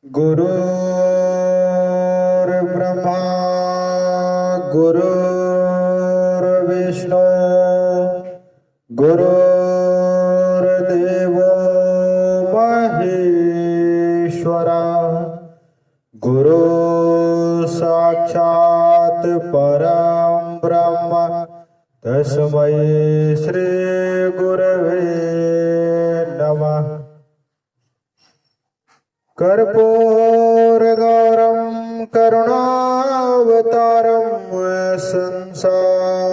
गुरुर्ब्रह्मा गुरुर्विष्णु गुरुर्देवो महेश्वरा गुरु साक्षात् परं ब्रह्म तस्मै श्री गुरवे नमः। कर्पूरगौरं करुणावतारं संसारसारं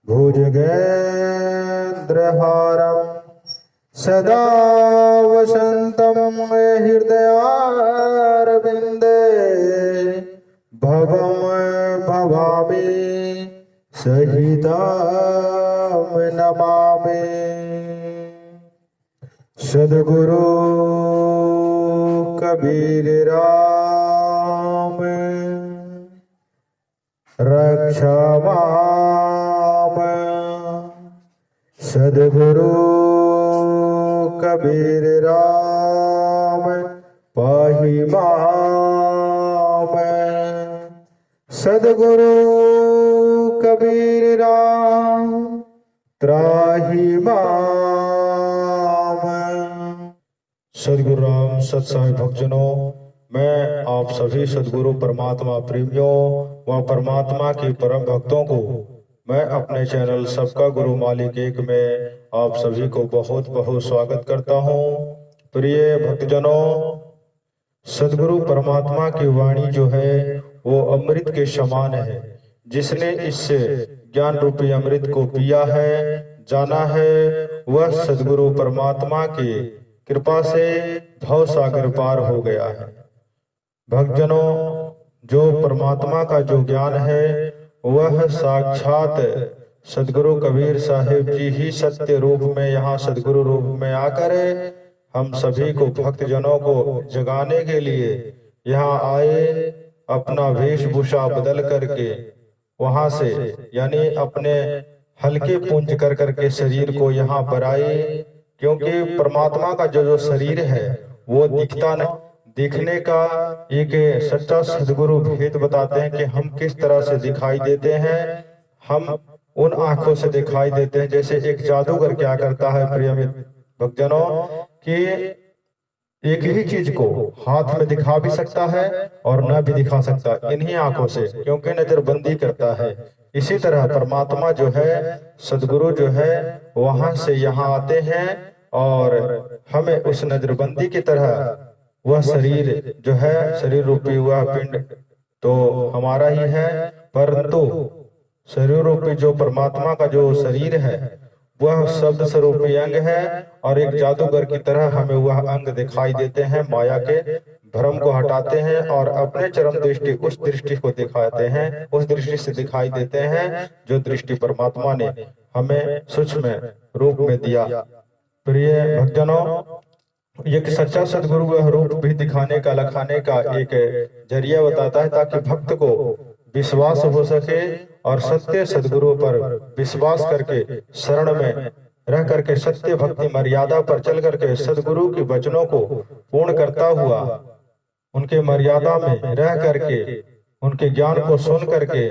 भुजगेन्द्रहारं सदा वसन्तं हृदयारविन्दे भवं भवामि सहितं नमामि। सद्गुरु कबीर राम रक्षा माम। सद्गुरु कबीर राम पाहि माम। सद्गुरु कबीर राम त्राहि माम। सद्गुरु राम सत्साई भक्तजनों, मैं आप सभी सद्गुरु परमात्मा प्रेमियों व परमात्मा के परम भक्तों को मैं अपने चैनल सबका गुरु मालिक एक में आप सभी को बहुत बहुत स्वागत करता हूँ। प्रिय भक्तजनों, सद्गुरु परमात्मा की वाणी जो है वो अमृत के समान है। जिसने इस ज्ञान रूपी अमृत को पिया है, जाना है, वह सद्गुरु परमात्मा के कृपा से भव सागर पार हो गया है। भक्तजनों, जो परमात्मा का जो ज्ञान है वह साक्षात सद्गुरु कबीर साहिब जी ही सत्य रूप में यहाँ सद्गुरु रूप में आकर हम सभी को भक्तजनों को जगाने के लिए यहाँ आए। अपना वेशभूषा बदल करके वहां से यानी अपने हल्के पुंज कर करके शरीर को यहाँ पर आए, क्योंकि परमात्मा का जो शरीर है वो दिखता नहीं। दिखने का एक सच्चा सद्गुरु भेद बताते हैं कि हम किस तरह से दिखाई देते हैं। हम उन आंखों से दिखाई देते हैं जैसे एक जादूगर क्या करता है प्रिय भक्तजनों, कि एक ही चीज को हाथ में दिखा भी सकता है और न भी दिखा सकता, इन्हीं आंखों से, क्योंकि नजरबंदी करता है। इसी तरह परमात्मा जो है, सद्गुरु जो है, वहां से यहाँ आते हैं और हमें उस नजरबंदी की तरह वह शरीर जो है, शरीर रूपी वह पिंड तो हमारा ही है, परंतु शरीर रूपी जो परमात्मा का जो शरीर है वह शब्द स्वरूपी अंग है और एक जादूगर की तरह हमें वह अंग दिखाई देते हैं। माया के भ्रम को हटाते हैं और अपने चरम दृष्टि उस दृष्टि को दिखाते हैं, उस दृष्टि से दिखाई देते हैं जो दृष्टि परमात्मा ने हमें सूक्ष्म रूप में दिया। प्रिय भक्तजनों, एक सच्चा सद्गुरु वह रूप भी दिखाने का, लखाने का एक जरिया बताता है ताकि भक्त को विश्वास हो सके और सत्य सद्गुरु पर विश्वास करके शरण में रह करके सत्य भक्ति मर्यादा पर चल करके सद्गुरु के वचनों को पूर्ण करता हुआ उनके मर्यादा में रह करके उनके ज्ञान को सुन करके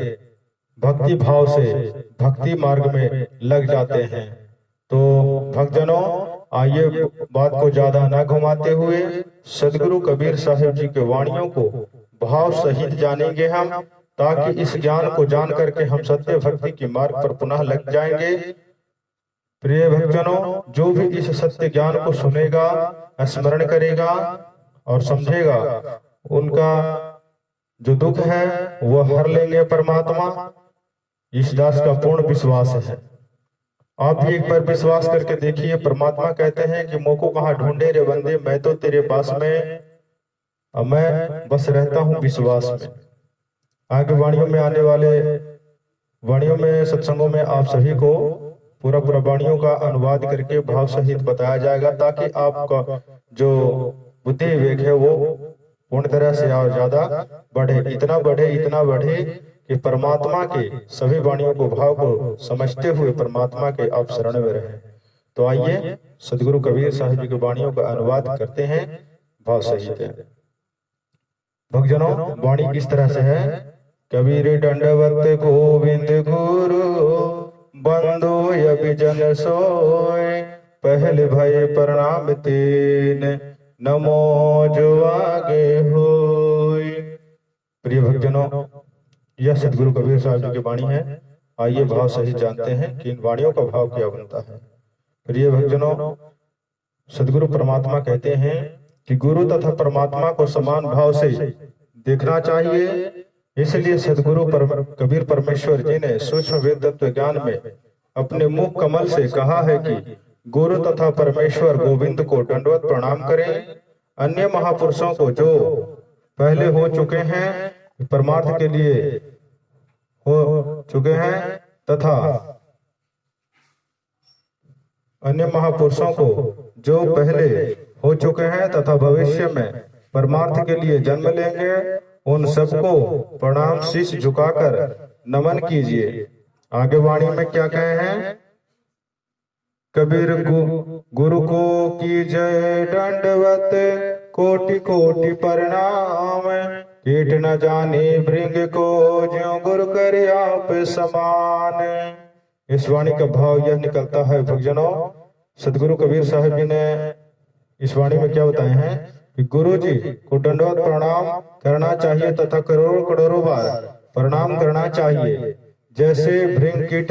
भक्ति भाव से भक्ति मार्ग में लग जाते हैं। तो भक्तजनों, आइए बात को ज्यादा न घुमाते हुए सद्गुरु कबीर साहिब जी के वाणियों को भाव सहित जानेंगे हम, ताकि इस ज्ञान को जान करके हम सत्य भक्ति की मार्ग पर पुनः लग जाएंगे। प्रिय भक्तजनों, जो भी इस सत्य ज्ञान को सुनेगा, स्मरण करेगा और समझेगा, उनका जो दुख है वह हर लेंगे परमात्मा। इस दास का पूर्ण विश्वास है। आप भी एक बार विश्वास करके देखिए। परमात्मा कहते हैं कि मोको कहाँ ढूंढे रे बंदे, मैं तो तेरे पास में, मैं बस रहता हूँ विश्वास में। आगे वाणियों में आने वाले वाणियों में सत्संगों में आप सभी को पूरा पूरा वाणियों का अनुवाद करके भाव सहित बताया जाएगा, ताकि आपका जो बुद्धि विवेक है वो पूर्ण तरह से और ज्यादा बढ़े, इतना बढ़े कि परमात्मा के सभी वाणियों को, भाव को समझते हुए परमात्मा के आप शरण में रहे। तो आइए सदगुरु कबीर साहिब जी की वाणियों का अनुवाद करते हैं। भाव सहित है। भक्तजनों, वाणी किस तरह से है? कबीर दंडवत गोविंद गुरु बंदो अभिजन सोय, पहले भय प्रणाम तीन नमो जो आगे होय। प्रिय भक्तजनों, यह सदगुरु कबीर साहब जी की वाणी है। आइए भाव सहित जानते हैं कि इन वाणियों का भाव क्या बनता है। प्रिय भक्तजनों, सदगुरु परमात्मा कहते हैं कि गुरु तथा परमात्मा को समान भाव से देखना चाहिए। इसलिए सदगुरु कबीर परमेश्वर जी ने सूक्ष्म वेद तत्व ज्ञान में अपने मुख कमल से कहा है कि गुरु तथा परमेश्वर गोविंद को दंडवत प्रणाम करें। अन्य महापुरुषों को जो पहले हो चुके हैं, परमार्थ के लिए हो चुके हैं, तथा अन्य महापुरुषों को जो पहले हो चुके हैं तथा भविष्य में परमार्थ के लिए जन्म लेंगे, उन सबको प्रणाम शीश झुकाकर नमन कीजिए। आगे वाणी में क्या कहे हैं? कबीर गुरु को की जय दंडवत कोटि कोटि प्रणाम, कीट न जाने भृंग को ज्यों गुरु कर आप समान। इस वाणी का भाव यह निकलता है भक्तजनों, सदगुरु कबीर साहब जी ने इस वाणी में क्या बताए हैं कि गुरु जी को दंडवत प्रणाम करना चाहिए तथा करोड़ों करोड़ों बार प्रणाम करना चाहिए। जैसे भृंग कीट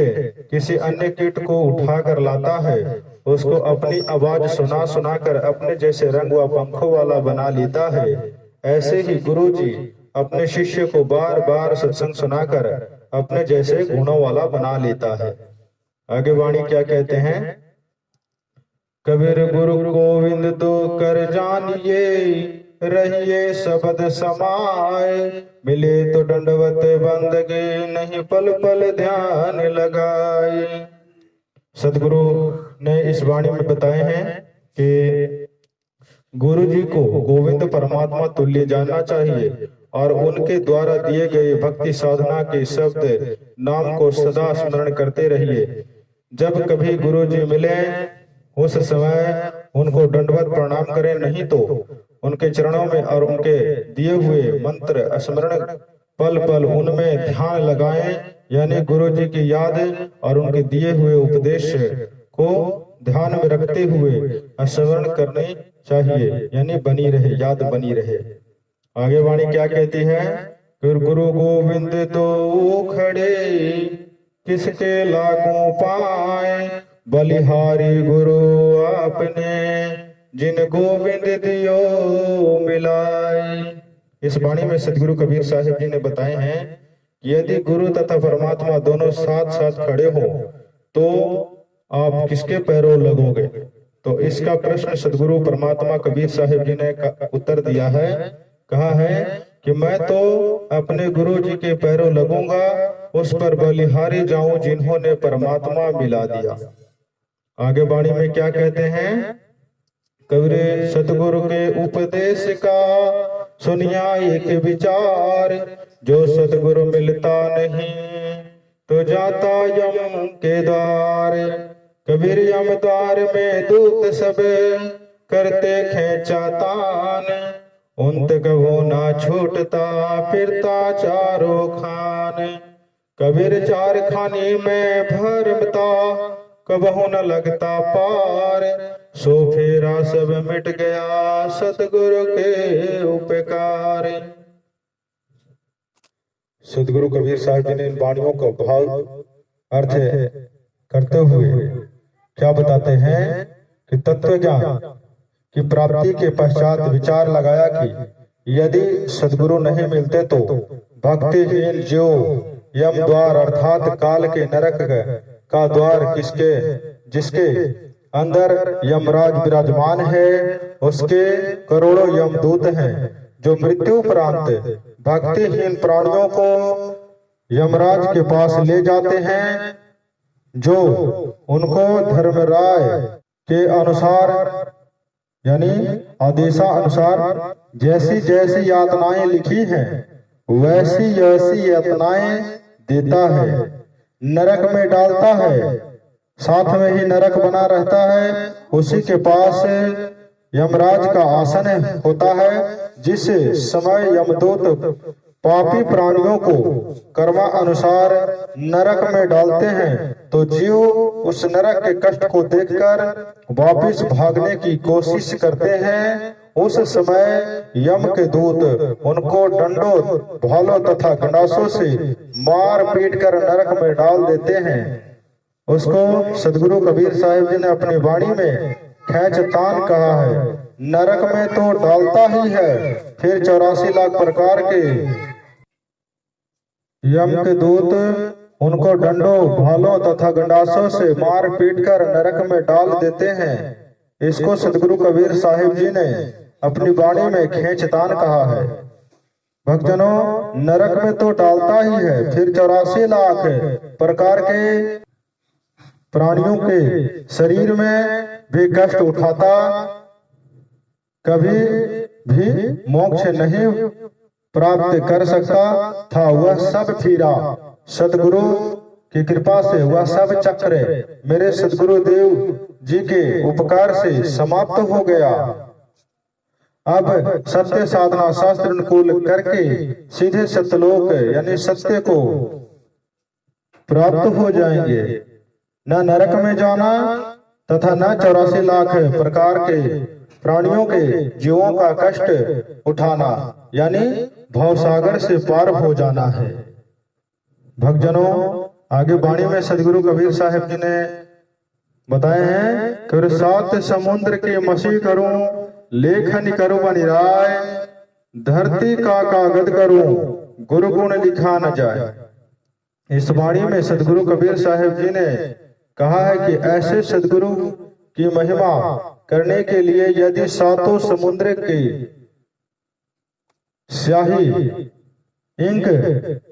किसी अन्य कीट को उठा कर लाता है, उसको अपनी आवाज सुना सुना कर अपने जैसे रंग व पंखों वाला बना लेता है, ऐसे ही गुरु जी अपने शिष्य को बार बार सत्संग सुनाकर अपने जैसे गुणों वाला बना लेता है। आगे वाणी क्या कहते हैं? कबीर गुरु गोविंद तो कर जानिए, रहिए शब्द समाए, मिले तो दंडवत बंदगी नहीं पल पल ध्यान लगाए। सदगुरु ने इस वाणी में बताए हैं कि गुरु जी को गोविंद परमात्मा तुल्य जानना चाहिए और उनके द्वारा दिए गए भक्ति साधना के शब्द नाम को सदा स्मरण करते रहिए। जब कभी गुरु जी मिले उस समय उनको दंडवत प्रणाम करें, नहीं तो उनके चरणों में और उनके दिए हुए मंत्र स्मरण पल पल उनमें ध्यान लगाएं, यानी गुरु जी की याद और उनके दिए हुए उपदेश को ध्यान में रखते हुए स्मरण करनी चाहिए, यानी बनी रहे, याद बनी रहे। आगे वाणी क्या कहती है? गुरु गोविंद तो खड़े किसके लागू पाए, बलिहारी गुरु आपने जिन गोविंद दियो मिलाए। इस वाणी में सदगुरु कबीर साहिब जी ने बताए हैं कि यदि गुरु तथा परमात्मा दोनों साथ साथ खड़े हो तो आप किसके पैरों लगोगे? तो इसका प्रश्न सदगुरु परमात्मा कबीर साहिब जी ने उत्तर दिया है। कहा है कि मैं तो अपने गुरु जी के पैरों लगूंगा, उस पर बलिहारी जाऊं जिन्होंने परमात्मा मिला दिया। आगे वाणी में क्या कहते हैं? कबीर सतगुरु के उपदेश का सुनिया एक विचार, जो सतगुरु मिलता नहीं तो जाता यम के द्वार। कबीर यम द्वार में दूत सब करते खेचा तान, उन तक वो ना छूटता फिरता चारों खान। कबीर चार खानी में भरमता कबहू न लगता पार, सो फेरा सब मिट गया सतगुरु के उपकार। सदगुरु कबीर साहब जी ने इन वाणियों का भाव अर्थ करते हुए क्या बताते हैं कि तत्व ज्ञान की प्राप्ति के पश्चात विचार लगाया कि यदि सदगुरु नहीं मिलते तो भक्तिहीन जो यम द्वार अर्थात काल के नरक का द्वार जिसके अंदर यमराज विराजमान है, उसके करोड़ों यमदूत हैं जो मृत्यु उपरांत भक्तिहीन प्राणियों को यमराज के पास ले जाते हैं, जो उनको धर्मराय के अनुसार यानी आदेशानुसार जैसी जैसी यातनाएं लिखी हैं वैसी वैसी यातनाएं देता है, नरक में डालता है, साथ में ही नरक बना रहता है। उसी के पास यमराज का आसन होता है, जिस समय यमदूत पापी प्राणियों को कर्मा अनुसार नरक में डालते हैं तो जीव उस नरक के कष्ट को देखकर वापिस भागने की कोशिश करते हैं। उस समय यम के दूत उनको डंडों, भालों तथा गंडासों से मार पीट कर नरक में डाल देते हैं। उसको सदगुरु कबीर साहिब जी ने अपनी वाणी में खेचतान कहा है। नरक में तो डालता ही है, फिर 84 लाख प्रकार के यम के दूत उनको डंडों, भालों तथा गंडासों से मार पीट कर नरक में डाल देते हैं। इसको सदगुरु कबीर साहिब जी ने अपनी वाणी में खेचतान कहा है। भक्तजनों, नरक में तो डालता ही है, फिर 84 लाख प्रकार के प्राणियों के शरीर में भी कष्ट उठाता, कभी भी मोक्ष नहीं प्राप्त कर सकता था। वह सब फिरा सदगुरु की कृपा से, वह सब चक्र मेरे सदगुरु देव जी के उपकार से समाप्त हो गया। अब सत्य साधना शास्त्र अनुकूल करके सीधे सत्यलोक यानी सत्य को प्राप्त हो जाएंगे। न नरक में जाना तथा न 84 लाख प्रकार के प्राणियों के जीवों का कष्ट उठाना, यानी भवसागर से पार हो जाना है। भक्तजनों, आगे वाणी में सदगुरु कबीर साहिब जी ने बताए हैं कि 7 समुद्र के मसी करूं, लेखन करूं बनिराय, धरती का कागज करूं, गुरु गुण लिखा न जाए। इस वाणी में सदगुरु कबीर साहिब जी ने कहा है कि ऐसे सदगुरु की महिमा करने के लिए यदि 7 समुद्र की स्याही, इंक,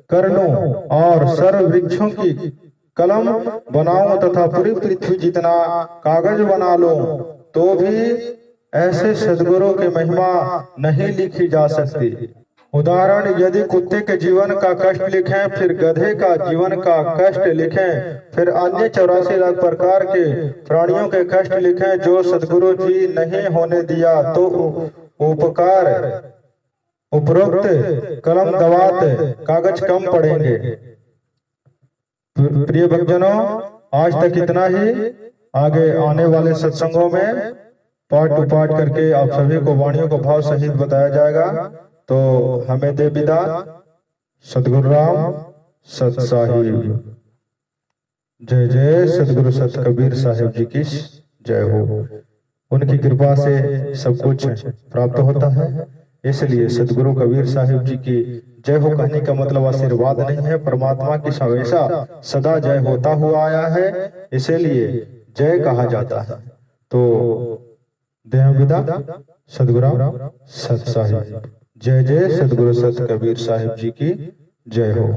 कर्णों और सर्व वृक्षों की कलम बनाऊं तथा पूरी पृथ्वी जितना कागज बना लो तो भी ऐसे सदगुरु की महिमा नहीं लिखी जा सकती। उदाहरण, यदि कुत्ते के जीवन का कष्ट लिखें, फिर गधे का जीवन का कष्ट लिखें, फिर अन्य 84 लाख प्रकार के प्राणियों के कष्ट लिखें जो सदगुरु जी नहीं होने दिया, तो उपकार उपरोक्त कलम दवात कागज कम पड़ेंगे। प्रिय भक्तजनों, आज तक इतना ही। आगे आने वाले सत्संगों में पार्ट टू पार्ट करके आप सभी को वाणियों को भाव सहित बताया जाएगा। तो हमें दे विदा। सतगुरु राम सत साहिब। जय जय सतगुरु सत कबीर साहिब जी की जय हो। उनकी कृपा से सब कुछ प्राप्त होता है, इसलिए सतगुरु कबीर साहिब जी की जय हो कहने का मतलब आशीर्वाद नहीं है, परमात्मा की हमेशा सदा जय होता हुआ आया है, इसीलिए जय कहा जाता है। तो देह विदा। सतगुरु सत साहिब। जय जय सतगुरु सत कबीर साहिब जी की जय हो।